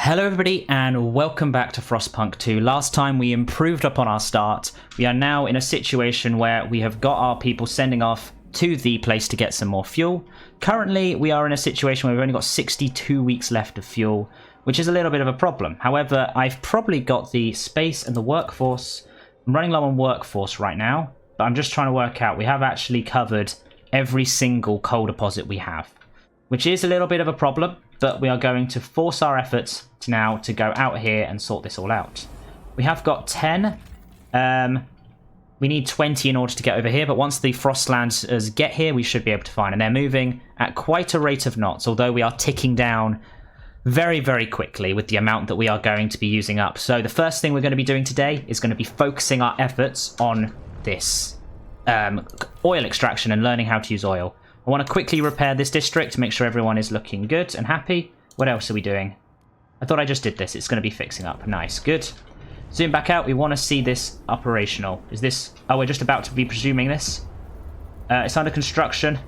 Hello everybody and welcome back to Frostpunk 2. Last time we improved upon our start. We are now in a situation where we have got our people sending off to the place to get some more fuel. Currently we are in a situation where we've only got 62 weeks left of fuel, which is a little bit of a problem. However, I've probably got the space and the workforce. I'm running low on workforce right now, but I'm just trying to work out. We have actually covered every single coal deposit we have, which is a little bit of a problem. But we are going to force our efforts to go out here and sort this all out. We have got 10. We need 20 in order to get over here, but once the Frostlanders get here, we should be able to find. And they're moving at quite a rate of knots, although we are ticking down very, very quickly with the amount that we are going to be using up. So the first thing we're going to be doing today is going to be focusing our efforts on this oil extraction and learning how to use oil. I want to quickly repair this district to make sure everyone is looking good and happy. What else are we doing? I thought I just did this. It's going to be fixing up. Nice. Good. Zoom back out. We want to see this operational. Is this... Oh, we're just about to be presuming this. It's under construction.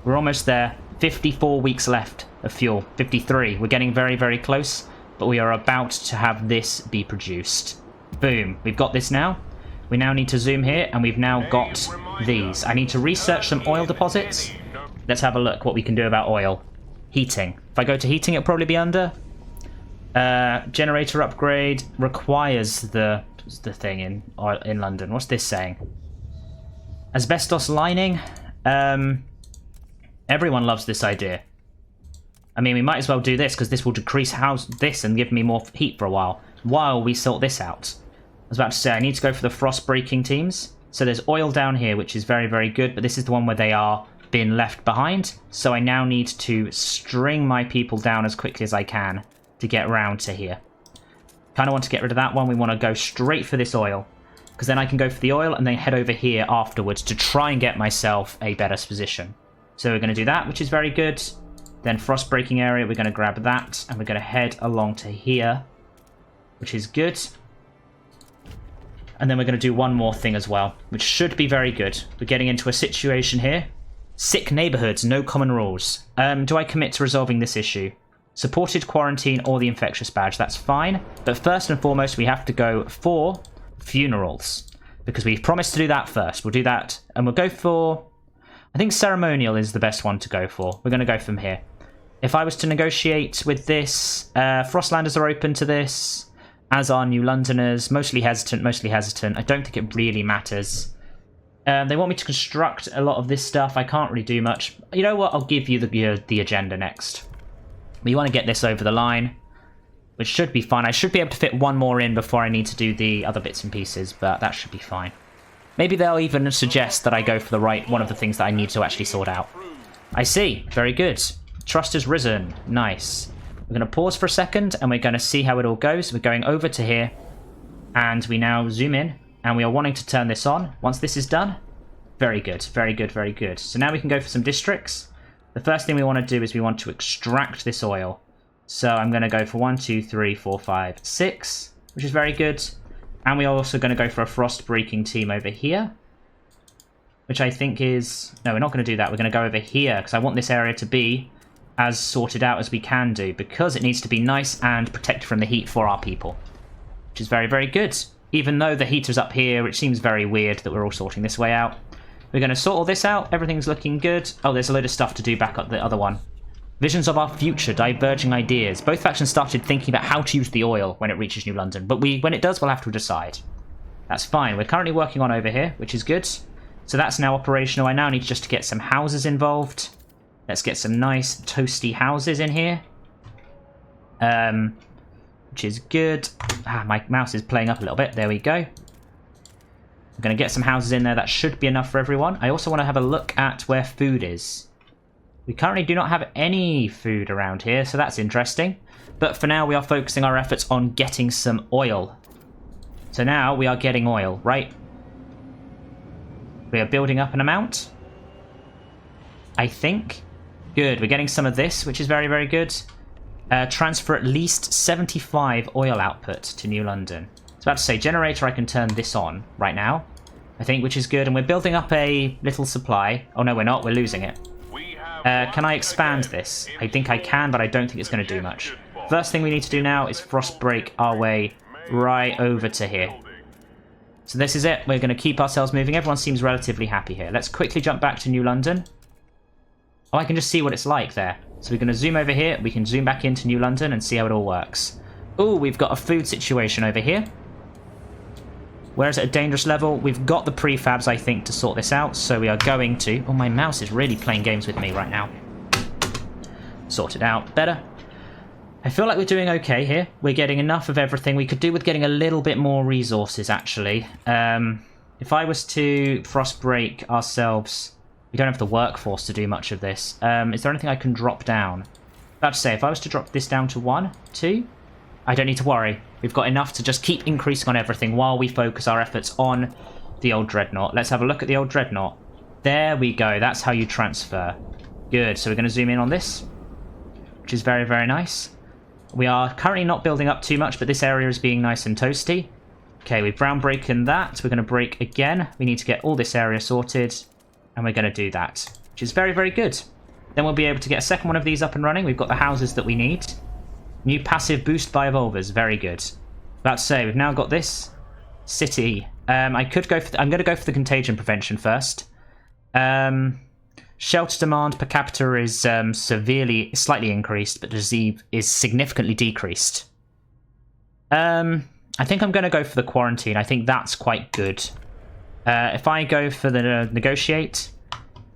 We're almost there. 54 weeks left of fuel. 53. We're getting very, very close. But we are about to have this be produced. Boom. We've got this now. We now need to zoom here, and we've now got these. I need to research some oil deposits. Let's have a look what we can do about oil. Heating. If I go to heating, it'll probably be under. Generator upgrade requires the thing in London. What's this saying? Asbestos lining. Everyone loves this idea. I mean, we might as well do this because this will decrease this and give me more heat for a while we sort this out. I was about to say, I need to go for the frost breaking teams. So there's oil down here, which is very, very good, but this is the one where they are being left behind. So I now need to string my people down as quickly as I can to get around to here. Kind of want to get rid of that one. We want to go straight for this oil, because then I can go for the oil and then head over here afterwards to try and get myself a better position. So we're going to do that, which is very good. Then frost breaking area, we're going to grab that, and we're going to head along to here, which is good. And then we're going to do one more thing as well, which should be very good. We're getting into a situation here. Sick neighborhoods, no common rules. Do I commit to resolving this issue? Supported quarantine or the infectious badge, that's fine. But first and foremost, we have to go for funerals, because we've promised to do that first. We'll do that, and we'll go for... I think ceremonial is the best one to go for. We're going to go from here. If I was to negotiate with this, Frostlanders are open to this, as are New Londoners. Mostly hesitant. I don't think it really matters. They want me to construct a lot of this stuff. I can't really do much. You know what? I'll give you the agenda next. We want to get this over the line, which should be fine. I should be able to fit one more in before I need to do the other bits and pieces, but that should be fine. Maybe they'll even suggest that I go for one of the things that I need to actually sort out. I see. Very good. Trust has risen. Nice. We're going to pause for a second, and we're going to see how it all goes. We're going over to here, and we now zoom in, and we are wanting to turn this on. Once this is done, very good, very good, very good. So now we can go for some districts. The first thing we want to do is we want to extract this oil. So I'm going to go for 1, 2, 3, 4, 5, 6, which is very good. And we're also going to go for a frost breaking team over here, which I think is... No, we're not going to do that. We're going to go over here, because I want this area to be as sorted out as we can do, because it needs to be nice and protected from the heat for our people, which is very, very good. Even though the heater's up here, which seems very weird that we're all sorting this way out. We're going to sort all this out. Everything's looking good. Oh, there's a load of stuff to do back up the other one. Visions of our future, diverging ideas. Both factions started thinking about how to use the oil when it reaches New London, but when it does, we'll have to decide. That's fine. We're currently working on over here, which is good. So that's now operational. I now need just to get some houses involved. Let's get some nice toasty houses in here. Which is good. My mouse is playing up a little bit. There we go. I'm going to get some houses in there. That should be enough for everyone. I also want to have a look at where food is. We currently do not have any food around here, so that's interesting. But for now, we are focusing our efforts on getting some oil. So now we are getting oil, right? We are building up an amount, I think. Good, we're getting some of this, which is very, very good. Transfer at least 75 oil output to New London. I was about to say, generator, I can turn this on right now, I think, which is good. And we're building up a little supply. Oh, no, we're not. We're losing it. Can I expand this? I think I can, but I don't think it's going to do much. First thing we need to do now is frost break our way right over to here. So this is it. We're going to keep ourselves moving. Everyone seems relatively happy here. Let's quickly jump back to New London. Oh, I can just see what it's like there. So we're going to zoom over here. We can zoom back into New London and see how it all works. Oh, we've got a food situation over here. Where is it a dangerous level? We've got the prefabs, I think, to sort this out. So we are going to... Oh, my mouse is really playing games with me right now. Sort it out better. I feel like we're doing okay here. We're getting enough of everything. We could do with getting a little bit more resources, actually. If I was to frost break ourselves... We don't have the workforce to do much of this. Is there anything I can drop down? About to say, if I was to drop this down to 1, 2... I don't need to worry. We've got enough to just keep increasing on everything while we focus our efforts on the old Dreadnought. Let's have a look at the old Dreadnought. There we go. That's how you transfer. Good. So we're going to zoom in on this, which is very, very nice. We are currently not building up too much, but this area is being nice and toasty. Okay, we've brown broken that. We're going to break again. We need to get all this area sorted, and we're going to do that, which is very, very good. Then we'll be able to get a second one of these up and running. We've got the houses that we need. New passive boost by evolvers. Very good. About to say, we've now got this city. I could go for... I'm going to go for the contagion prevention first. Shelter demand per capita is slightly increased, but disease is significantly decreased. I think I'm going to go for the quarantine. I think that's quite good. If I go for the negotiate,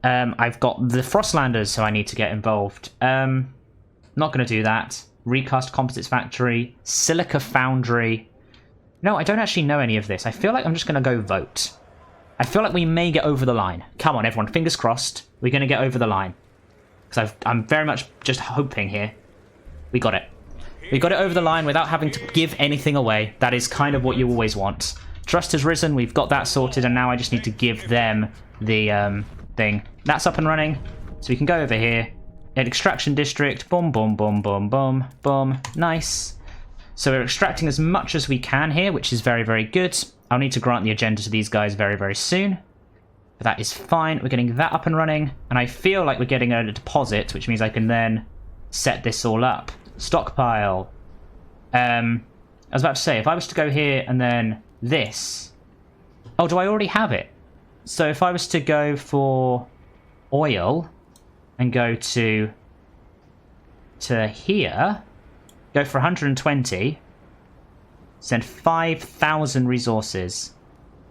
I've got the Frostlanders, so I need to get involved. Not going to do that. Recast Composites Factory, Silica Foundry. No, I don't actually know any of this. I feel like I'm just going to go vote. I feel like we may get over the line. Come on, everyone, fingers crossed. We're going to get over the line. Because I'm very much just hoping here. We got it. We got it over the line without having to give anything away. That is kind of what you always want. Trust has risen. We've got that sorted, and now I just need to give them the thing. That's up and running. So we can go over here. An extraction district. Boom, boom, boom, boom, boom, boom. Nice. So we're extracting as much as we can here, which is very, very good. I'll need to grant the agenda to these guys very, very soon. But that is fine. We're getting that up and running. And I feel like we're getting a deposit, which means I can then set this all up. Stockpile. I was about to say, if I was to go here and then this... Oh, do I already have it? So if I was to go for oil... and go to here, go for 120, send 5,000 resources,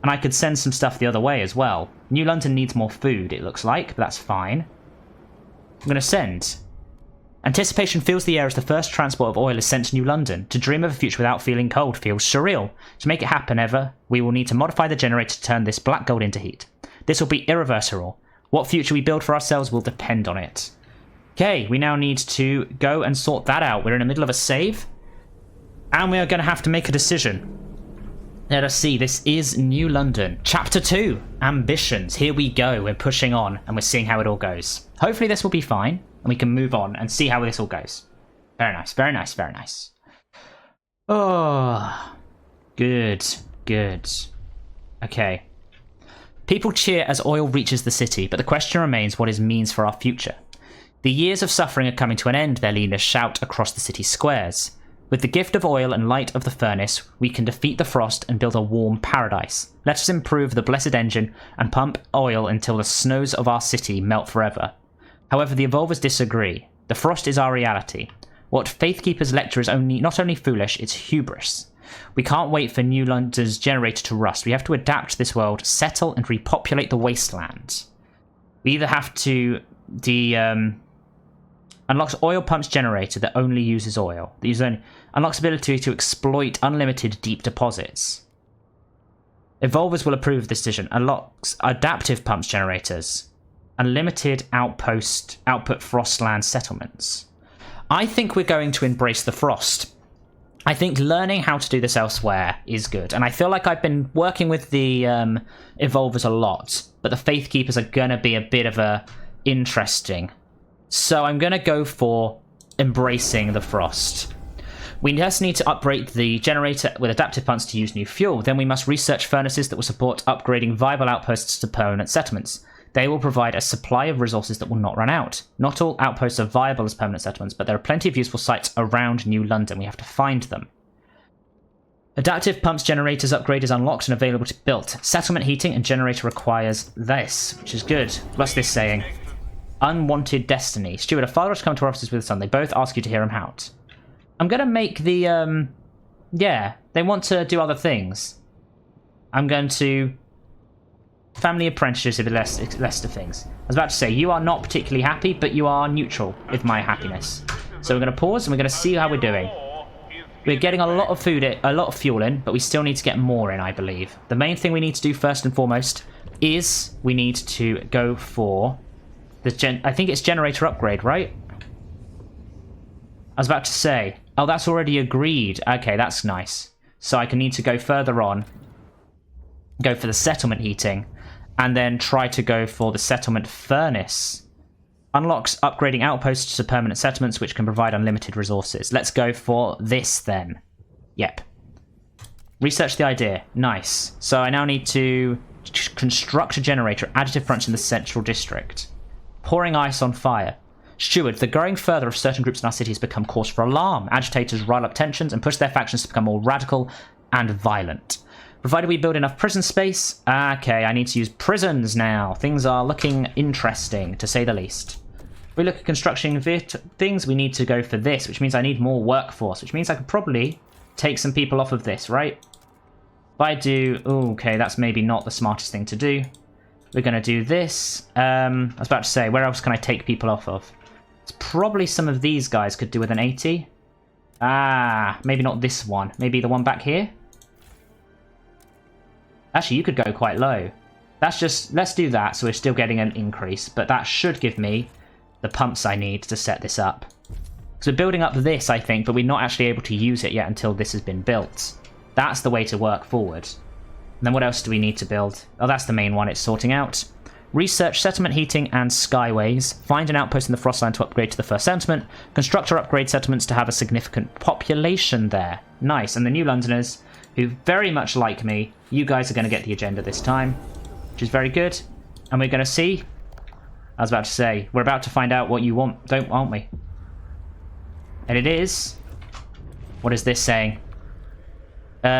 and I could send some stuff the other way as well. New London needs more food, it looks like, but that's fine. I'm going to send. Anticipation fills the air as the first transport of oil is sent to New London. To dream of a future without feeling cold feels surreal. To make it happen ever, we will need to modify the generator to turn this black gold into heat. This will be irreversible. What future we build for ourselves will depend on it. Okay, we now need to go and sort that out. We're in the middle of a save. And we are going to have to make a decision. Let us see. This is New London. Chapter 2. Ambitions. Here we go. We're pushing on and we're seeing how it all goes. Hopefully this will be fine. And we can move on and see how this all goes. Very nice. Very nice. Very nice. Oh. Good. Good. Okay. People cheer as oil reaches the city, but the question remains what it means for our future. The years of suffering are coming to an end, their leaders shout across the city squares. With the gift of oil and light of the furnace, we can defeat the frost and build a warm paradise. Let us improve the blessed engine and pump oil until the snows of our city melt forever. However, the evolvers disagree. The frost is our reality. What Faithkeeper's lecture is not only foolish, it's hubris. We can't wait for New London's generator to rust. We have to adapt to this world, settle and repopulate the wasteland. We either have to unlocks oil pumps generator that only uses oil. Unlocks ability to exploit unlimited deep deposits. Evolvers will approve of this decision. Unlocks adaptive pumps generators. Unlimited output frostland settlements. I think we're going to embrace the frost. I think learning how to do this elsewhere is good. And I feel like I've been working with the evolvers a lot, but the Faithkeepers are going to be a bit of a interesting. So I'm going to go for embracing the frost. We just need to upgrade the generator with adaptive pumps to use new fuel. Then we must research furnaces that will support upgrading viable outposts to permanent settlements. They will provide a supply of resources that will not run out. Not all outposts are viable as permanent settlements, but there are plenty of useful sites around New London. We have to find them. Adaptive pumps generators upgrade is unlocked and available to be built. Settlement heating and generator requires this, which is good. What's this saying? Unwanted destiny. Steward, a father has come to our offices with his son. They both ask you to hear him out. I'm going to make the, yeah, they want to do other things. I'm going to... Family apprenticeship is less of things. I was about to say, you are not particularly happy, but you are neutral with my happiness. So we're going to pause and we're going to see how we're doing. We're getting a lot of food, a lot of fuel in, but we still need to get more in, I believe. The main thing we need to do first and foremost is we need to go for the I think it's generator upgrade, right? I was about to say, oh, that's already agreed. Okay, that's nice. So I can need to go further on, go for the settlement heating, and then try to go for the settlement furnace. Unlocks upgrading outposts to permanent settlements, which can provide unlimited resources. Let's go for this then. Yep. Research the idea. Nice. So I now need to construct a generator at additive fronts in the central district. Pouring ice on fire. Steward, the growing further of certain groups in our city has become cause for alarm. Agitators rile up tensions and push their factions to become more radical and violent. Provided we build enough prison space... Okay, I need to use prisons now. Things are looking interesting, to say the least. If we look at construction things, we need to go for this, which means I need more workforce, which means I could probably take some people off of this, right? If I do... Okay, that's maybe not the smartest thing to do. We're going to do this. I was about to say, where else can I take people off of? It's probably some of these guys could do with an 80. Maybe not this one. Maybe the one back here? Actually, you could go quite low. That's just... Let's do that, so we're still getting an increase. But that should give me the pumps I need to set this up. So we're building up this, I think, but we're not actually able to use it yet until this has been built. That's the way to work forward. And then what else do we need to build? Oh, that's the main one it's sorting out. Research settlement heating and skyways. Find an outpost in the Frostland to upgrade to the first settlement. Construct or upgrade settlements to have a significant population there. Nice. And the New Londoners, who very much like me, you guys are going to get the agenda this time, which is very good. And we're going to see... I was about to say, we're about to find out what you want, aren't we? And it is... What is this saying?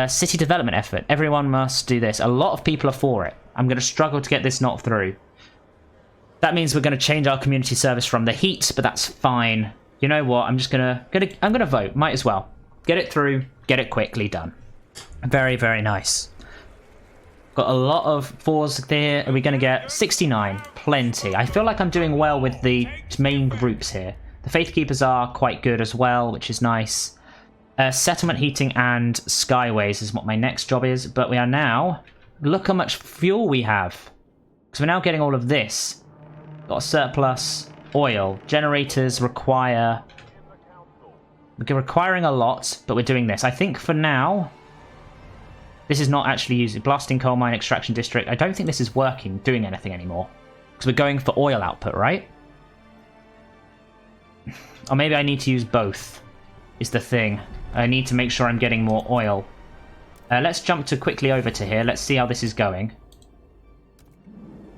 City development effort. Everyone must do this. A lot of people are for it. I'm going to struggle to get this not through. That means we're going to change our community service from the heat, but that's fine. You know what? I'm just I'm going to vote. Might as well. Get it through. Get it quickly done. Very, very nice. Got a lot of fours there. Are we going to get 69? Plenty. I feel like I'm doing well with the main groups here. The Faithkeepers are quite good as well, which is nice. Settlement heating and skyways is what my next job is. But we are now... Look how much fuel we have. Because we're now getting all of this. Got a surplus. Oil. Generators require... We're requiring a lot, but we're doing this. I think for now... This is not actually using blasting coal mine extraction district. I don't think this is doing anything anymore. Because we're going for oil output, right? Or maybe I need to use both, is the thing. I need to make sure I'm getting more oil. Let's jump quickly over to here. Let's see how this is going.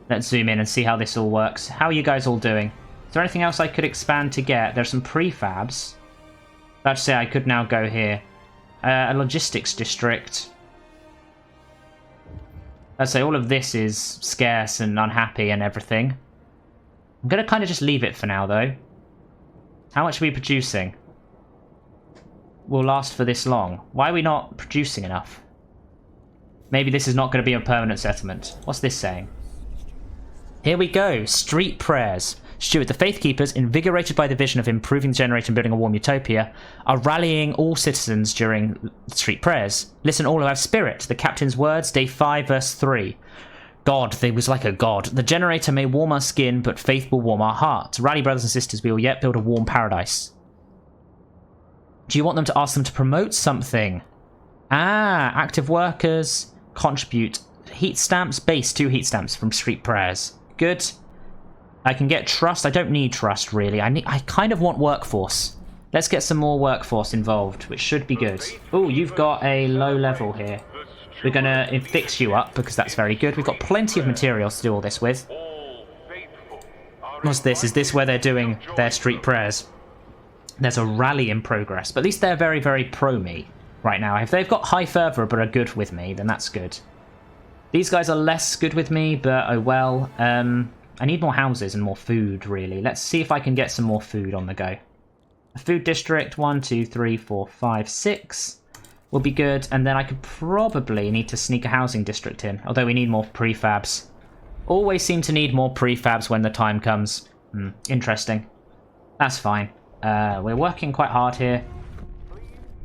Let's zoom in and see how this all works. How are you guys all doing? Is there anything else I could expand to get? There's some prefabs. About to say I could now go here. A logistics district. I'd say all of this is scarce and unhappy and everything. I'm going to kind of just leave it for now, though. How much are we producing? Will last for this long. Why are we not producing enough? Maybe this is not going to be a permanent settlement. What's this saying? Here we go. Street prayers. Steward, the Faithkeepers, invigorated by the vision of improving the generator and building a warm utopia, are rallying all citizens during street prayers. Listen, all who have spirit. The captain's words, day 5, verse 3. God, they was like a god. The generator may warm our skin, but faith will warm our hearts. Rally, brothers and sisters, we will yet build a warm paradise. Do you want them to ask them to promote something? Active workers contribute heat stamps, base 2 heat stamps from street prayers. Good. I can get trust. I don't need trust, really. I kind of want workforce. Let's get some more workforce involved, which should be good. Oh, you've got a low level here. We're going to fix you up, because that's very good. We've got plenty of materials to do all this with. What's this? Is this where they're doing their street prayers? There's a rally in progress, but at least they're very, very pro-me right now. If they've got high fervour but are good with me, then that's good. These guys are less good with me, but oh well. I need more houses and more food, really. Let's see if I can get some more food on the go. A food district, 1, 2, 3, 4, 5, 6 will be good. And then I could probably need to sneak a housing district in, although we need more prefabs. Always seem to need more prefabs when the time comes. Interesting. That's fine. We're working quite hard here.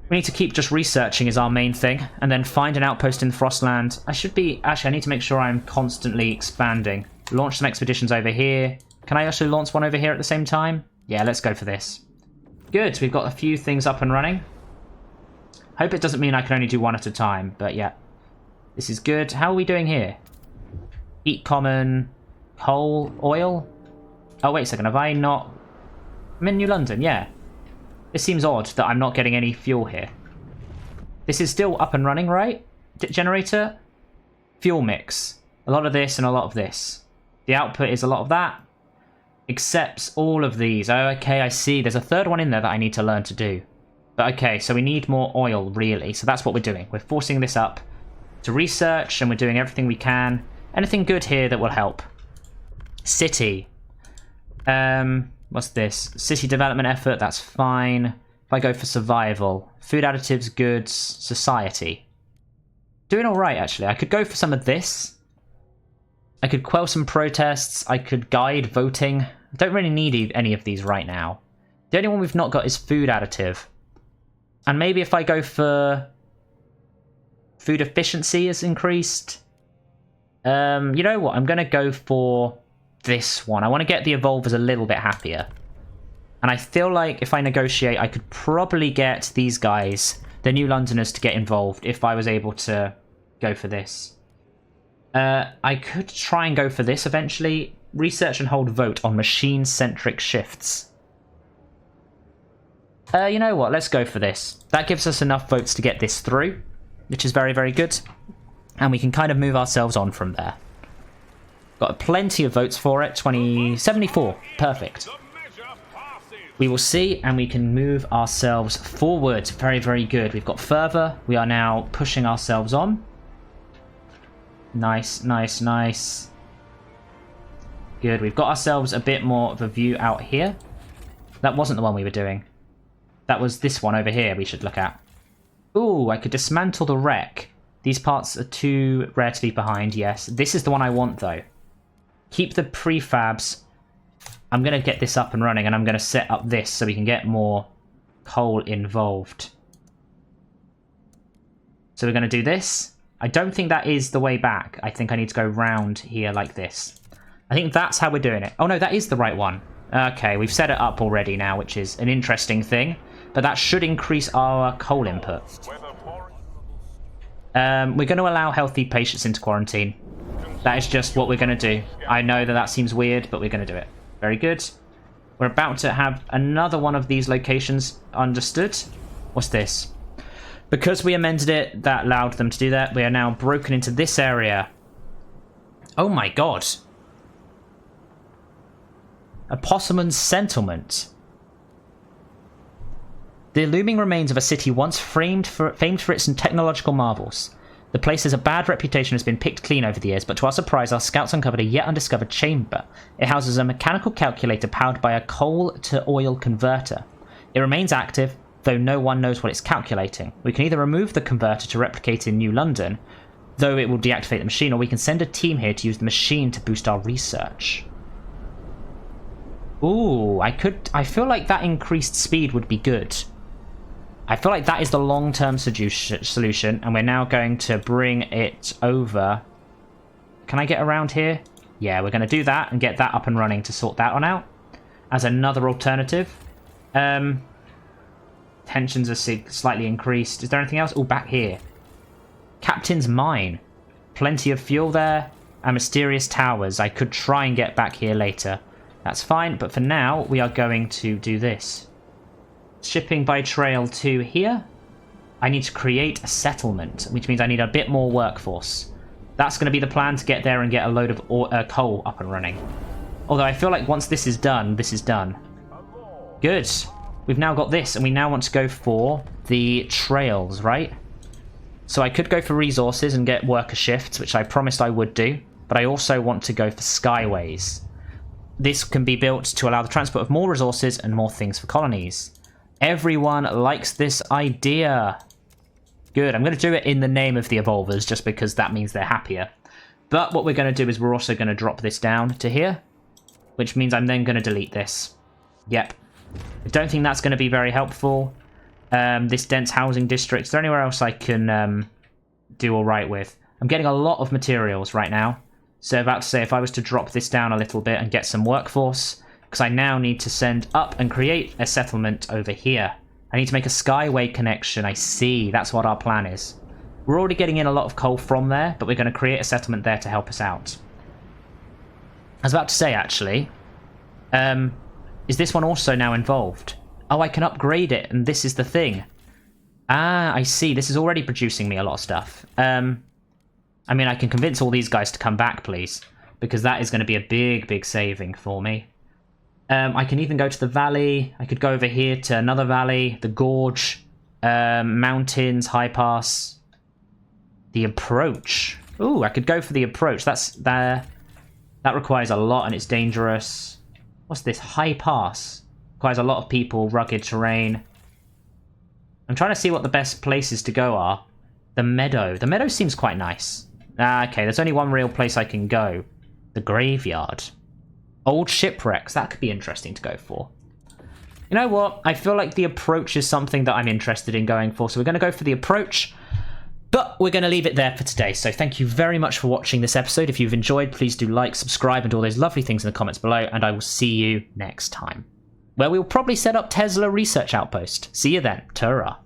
We need to keep just researching is our main thing, and then find an outpost in Frostland. Actually, I need to make sure I'm constantly expanding. Launch some expeditions over here. Can I actually launch one over here at the same time? Yeah, let's go for this. Good, we've got a few things up and running. Hope it doesn't mean I can only do one at a time, but yeah. This is good. How are we doing here? Heat common, coal, oil? Oh, wait a second, have I not... I'm in New London, yeah. It seems odd that I'm not getting any fuel here. This is still up and running, right? Generator? Fuel mix. A lot of this and a lot of this. The output is a lot of that. Accepts all of these. Oh, okay, I see. There's a third one in there that I need to learn to do. But okay, so we need more oil, really. So that's what we're doing. We're forcing this up to research, and we're doing everything we can. Anything good here that will help. City. What's this? City development effort, that's fine. If I go for survival. Food additives, goods, society. Doing alright, actually. I could go for some of this. I could quell some protests. I could guide voting. I don't really need any of these right now. The only one we've not got is food additive. And maybe if I go for... food efficiency is increased. You know what? I'm going to go for... this one. I want to get the evolvers a little bit happier. And I feel like if I negotiate, I could probably get these guys, the New Londoners, to get involved if I was able to go for this. I could try and go for this eventually. Research and hold vote on machine-centric shifts. You know what? Let's go for this. That gives us enough votes to get this through, which is very, very good. And we can kind of move ourselves on from there. Got plenty of votes for it. 74. Perfect. We will see, and we can move ourselves forward. Very, very good. We've got further. We are now pushing ourselves on. Nice, nice, nice. Good. We've got ourselves a bit more of a view out here. That wasn't the one we were doing. That was this one over here we should look at. Ooh, I could dismantle the wreck. These parts are too rare to leave behind, yes. This is the one I want, though. Keep the prefabs. I'm going to get this up and running, and I'm going to set up this so we can get more coal involved. So we're going to do this. I don't think that is the way back. I think I need to go round here like this. I think that's how we're doing it. Oh, no, that is the right one. Okay, we've set it up already now, which is an interesting thing. But that should increase our coal input. We're going to allow healthy patients into quarantine. That is just what we're going to do. I know that that seems weird, but we're going to do it. Very good. We're about to have another one of these locations understood. What's this? Because we amended it, that allowed them to do that. We are now broken into this area. Oh my god. A Possum's settlement. The looming remains of a city once famed for its technological marvels. The place has a bad reputation, has been picked clean over the years, but to our surprise, our scouts uncovered a yet undiscovered chamber. It houses a mechanical calculator powered by a coal-to-oil converter. It remains active, though no one knows what it's calculating. We can either remove the converter to replicate in New London, though it will deactivate the machine, or we can send a team here to use the machine to boost our research. Ooh, I feel like that increased speed would be good. I feel like that is the long-term solution, and we're now going to bring it over. Can I get around here? Yeah, we're going to do that and get that up and running to sort that one out as another alternative. Tensions are slightly increased. Is there anything else? Oh, back here. Captain's Mine. Plenty of fuel there. And mysterious towers. I could try and get back here later. That's fine, but for now, we are going to do this. Shipping by trail to here. I need to create a settlement, which means I need a bit more workforce. That's going to be the plan, to get there and get a load of coal up and running. Although I feel like once this is done, this is done. Good. We've now got this, and we now want to go for the trails, right? So I could go for resources and get worker shifts, which I promised I would do, but I also want to go for skyways. This can be built to allow the transport of more resources and more things for colonies. Everyone likes this idea. Good. I'm going to do it in the name of the evolvers, just because that means they're happier. But what we're going to do is we're also going to drop this down to here, which means I'm then going to delete this. Yep. I don't think that's going to be very helpful. This dense housing district. Is there anywhere else I can do all right with? I'm getting a lot of materials right now. So about to say, if I was to drop this down a little bit and get some workforce, because I now need to send up and create a settlement over here. I need to make a skyway connection. I see. That's what our plan is. We're already getting in a lot of coal from there, but we're going to create a settlement there to help us out. I was about to say, actually, is this one also now involved? Oh, I can upgrade it, and this is the thing. Ah, I see. This is already producing me a lot of stuff. I mean, I can convince all these guys to come back, please, because that is going to be a big, big saving for me. I can even go to the valley. I could go over here to another valley, the gorge, mountains, high pass, the approach. Ooh, I could go for the approach. That's there. That requires a lot, and it's dangerous. What's this? High pass. Requires a lot of people, rugged terrain. I'm trying to see what the best places to go are. The meadow. The meadow seems quite nice. Ah, okay, there's only one real place I can go. The graveyard. Old shipwrecks. That could be interesting to go for. You know what? I feel like the approach is something that I'm interested in going for, so we're going to go for the approach. But we're going to leave it there for today, so thank you very much for watching this episode. If you've enjoyed, please do like, subscribe, and all those lovely things in the comments below, and I will see you next time, where we will probably set up Tesla Research Outpost. See you then. Ta-ra.